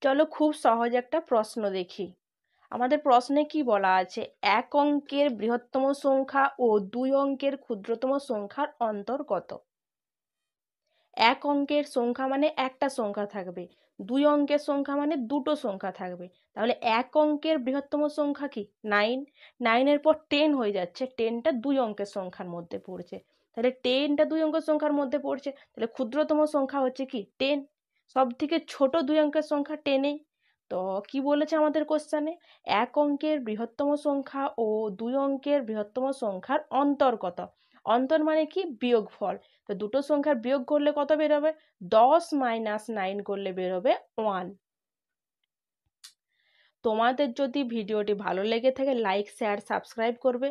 চলো খুব সহজ একটা প্রশ্ন দেখি। আমাদের প্রশ্নে কি বলা আছে, এক অঙ্কের বৃহত্তম সংখ্যা ও দুই অঙ্কের ক্ষুদ্রতম সংখ্যার অন্তর কত? এক অঙ্কের সংখ্যা মানে একটা সংখ্যা থাকবে, দুই অঙ্কের সংখ্যা মানে দুটো সংখ্যা থাকবে। তাহলে এক অঙ্কের বৃহত্তম সংখ্যা কি? 9। 9-এর পর 10 হয়ে যাচ্ছে, 10টা দুই অঙ্কের সংখ্যার মধ্যে পড়ছে। তাহলে 10টা দুই অঙ্কের সংখ্যার মধ্যে পড়ছে, তাহলে ক্ষুদ্রতম সংখ্যা হচ্ছে কি? 10। সব থেকে ছোট দুই অঙ্কের সংখ্যা 10। তো কি বলেছে আমাদের কোশ্চেনে, এক অঙ্কের বৃহত্তম সংখ্যা ও দুই অঙ্কের বৃহত্তম সংখ্যার অন্তর কত? অন্তর মানে কি? বিয়োগফল। তো দুটো সংখ্যার বিয়োগ করলে কত বেরোবে? 10 - 9 করলে বেরোবে 1। তোমাদের যদি ভিডিওটি ভালো লেগে থাকে লাইক শেয়ার সাবস্ক্রাইব করবে।